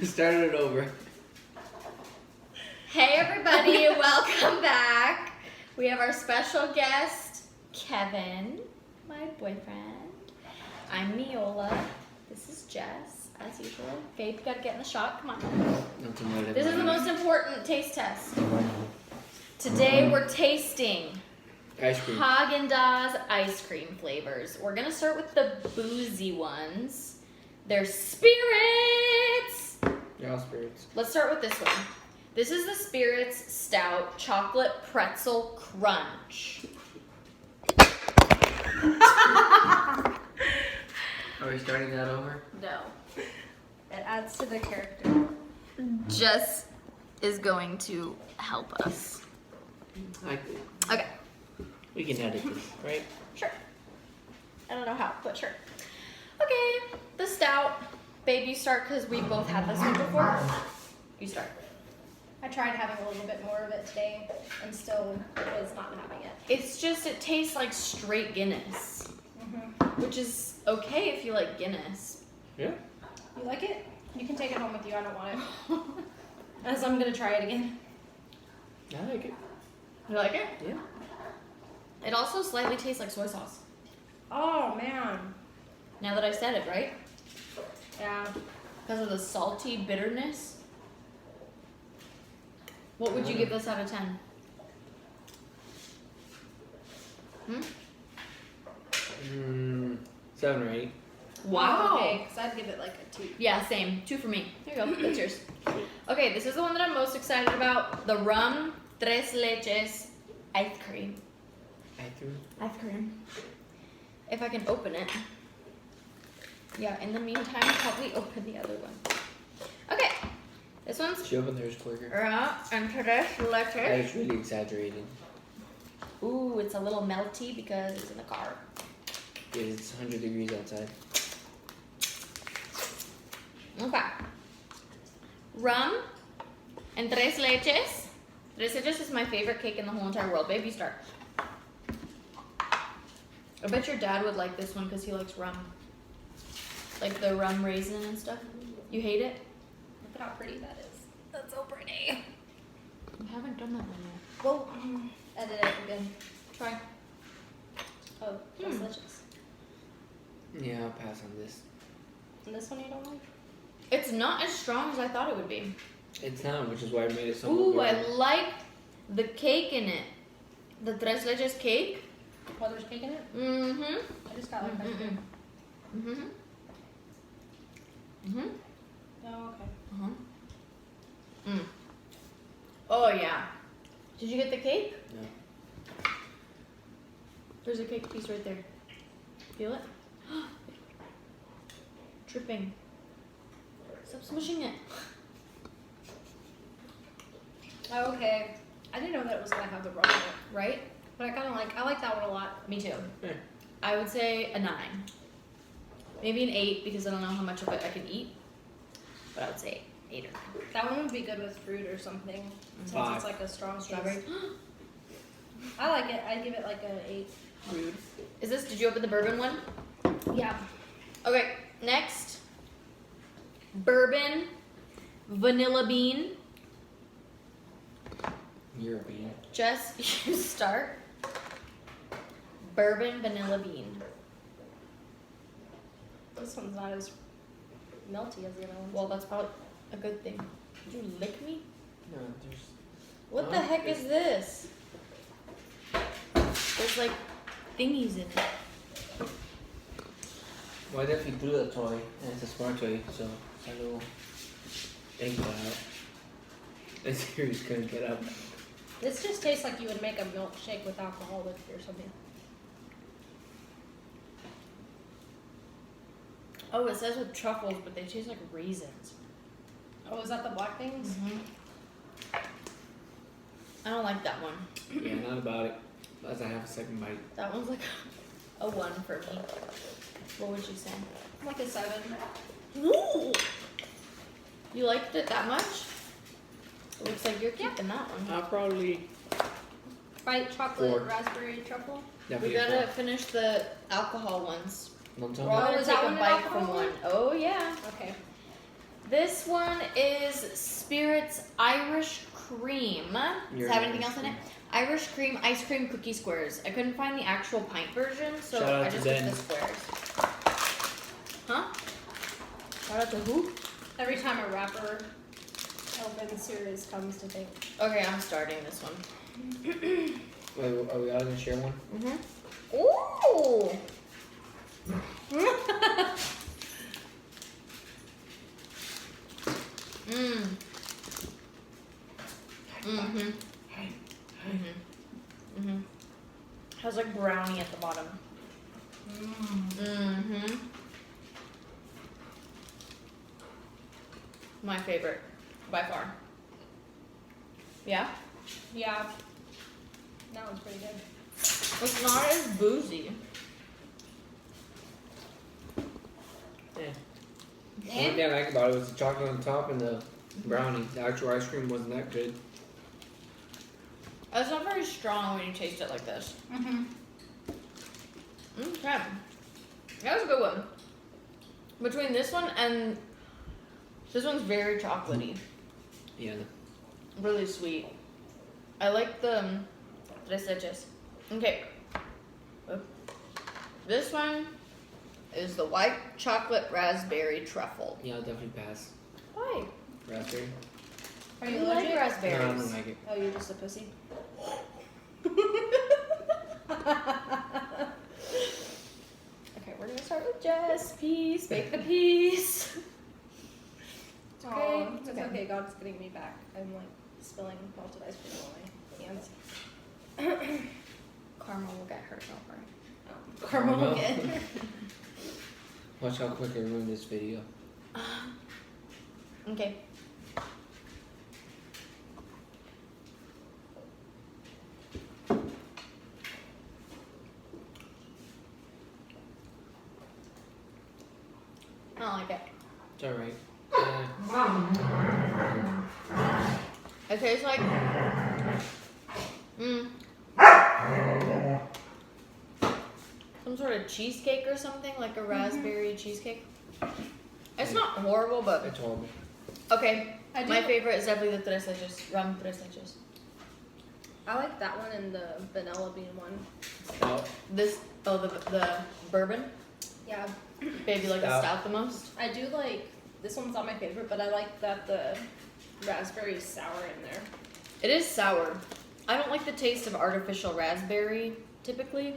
Start it over. Hey everybody, welcome back. We have our special guest, Kevin, my boyfriend. I'm Miola. This is Jess, as usual. Faith, you gotta get in the shot. Come on. This is the most important taste test. Today we're tasting Ice cream. Häagen Dazs ice cream flavors. We're gonna start with the boozy ones. They're spirits. They're all spirits. Let's start with this one. This is the Spirits Stout Chocolate Pretzel Crunch. Are we starting that over? No. It adds to the character. Jess is going to help us. Okay. We can edit this, right? Sure. I don't know how, but sure. Okay, the Stout. Babe, you start because we both had this one before. You start. I tried having a little bit more of it today and still was not having it. It tastes like straight Guinness, Mm-hmm. which is okay if you like Guinness. Yeah. You like it? You can take it home with you. I don't want it. As I'm going to try it again. I like it. You like it? Yeah. It also slightly tastes like soy sauce. Oh, man. Now that I said it, right? Yeah. Because of the salty bitterness. What would you give this out of 10? 7 or 8. Wow. Okay, because I'd give it like a 2. Yeah, same. 2 for me. Here you go. That's yours. Okay, this is the one that I'm most excited about. The rum tres leches ice cream. Ice cream. If I can open it. Yeah, in the meantime, probably open the other one. Okay. This one's She opened hers quicker. and tres That leches. is really exaggerated. Ooh, it's a little melty because it's in the car. It's 100 degrees outside. Okay. Rum and tres leches. Tres leches is my favorite cake in the whole entire world. Baby, start. I bet your dad would like this one because he likes rum. Like the rum raisin and stuff. You hate it? Look at how pretty that is. That's so pretty. I haven't done that one yet. Well, edit it again. Try. Oh, that's delicious. Yeah, I'll pass on this. And this one you don't like? It's not as strong as I thought it would be. It's not, which is why I made it so Ooh, good. I like the cake in it. The tres leches cake. Oh, there's cake in it? Mm-hmm. I just got like ice cream. Mm-hmm. Mm-hmm. Oh, okay. Uh-huh. Mm. Oh, yeah. Did you get the cake? No. There's a cake piece right there. Feel it? Dripping. Stop smushing it. Oh, okay. I didn't know that it was gonna have the rum in it, Right? but I like that one a lot. Me too. Yeah. I would say a 9. Maybe an 8 because I don't know how much of it I can eat. But I would say 8 or 9. That one would be good with fruit or something, since 5. it's like a strong Strawberry. taste. I like it. I'd give it like a 8. Rude. Is this, did you open the bourbon one? Yeah. Okay, next. Bourbon vanilla bean. European. Jess, you start. Bourbon vanilla bean. This one's not as melty as the other one. Well, that's probably a good thing. Did you lick me? No, there's... What Oh, the heck is this? There's like thingies in it. Well, I definitely threw that toy, and it's a smart toy, so I will think about it. This series couldn't get up. This just tastes like you would make a milkshake with alcohol with it or something. Oh, it says with truffles, but they taste like raisins. Oh, is that the black things? I don't like that one. Yeah, not about it. Unless I have a second bite. That one's like a 1 for me. What would you say? Like a 7. Ooh! You liked it that much? It looks like you're keeping that one. I'll probably... White chocolate, 4. raspberry truffle. We Definitely gotta finish the alcohol ones. Don't We're tell all me. gonna is take that a one an bite alcohol from one? one. Oh yeah. Okay. This one is Spirit's Irish Cream. Does it have anything else in it? Irish Cream Ice Cream Cookie Squares. I couldn't find the actual pint version, so Shout out I to just Ben. did the squares. Huh? Shout out to who? Every time a rapper open series comes to think. Okay, I'm starting this one. Wait, are we all gonna share one? Mm-hmm. Ooh! Mmm. Mm-hmm. Mm-hmm. Mm-hmm. Has like brownie at the bottom. Mm-hmm. My favorite, by far. Yeah? Yeah. That one's pretty good. It's not as boozy. Yeah. The only thing I like about it was the chocolate on top and the brownie. The actual ice cream wasn't that good. It's not very strong when you taste it like this. Mm-hmm. Okay. That was a good one. Between this one and this one's very chocolatey. Yeah. Really sweet. I like the tres leches. Okay. This one is the white chocolate raspberry truffle. Yeah, I'll definitely pass. Why? Raspberry. Are you I like allergic? No, I raspberries. don't like it. Oh, you're just a pussy. Okay, we're gonna start with Jess. Peace. Bake the peace. It's okay, okay. it's It's okay. okay. God's getting me back. I'm like spilling melted ice cream on my hands. Karma will get hurt, don't worry. Karma will get. Watch how quick I ruin this video. Okay. I don't like it. It's alright. It tastes like some sort of cheesecake or something, like a raspberry cheesecake. It's not horrible, but It's horrible. okay. I do. My favorite is definitely the tres leches, rum tres leches. I like that one and the vanilla bean one. Stout. The bourbon. Yeah, Baby like the Stout. stout the most. I do like. This one's not my favorite, but I like that the raspberry is sour in there. It is sour. I don't like the taste of artificial raspberry typically.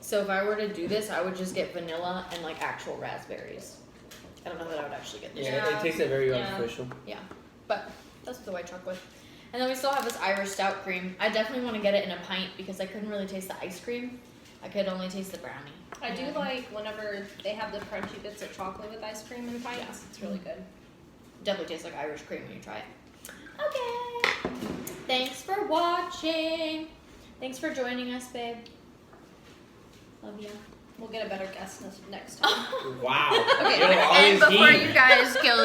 So if I were to do this, I would just get vanilla and like actual raspberries. I don't know that I would actually get this. Yeah, Yeah. it tasted very Yeah. artificial. Yeah, but that's the white chocolate. And then we still have this Irish Stout cream. I definitely want to get it in a pint because I couldn't really taste the ice cream. I could only taste the brownie. I do like whenever they have the crunchy bits of chocolate with ice cream in pints. Yeah. It's really good. Definitely tastes like Irish cream when you try it. Okay. Thanks for watching. Thanks for joining us, babe. Love you. We'll get a better guest next time. Wow. Okay, Yo, all and this before heat. you guys kill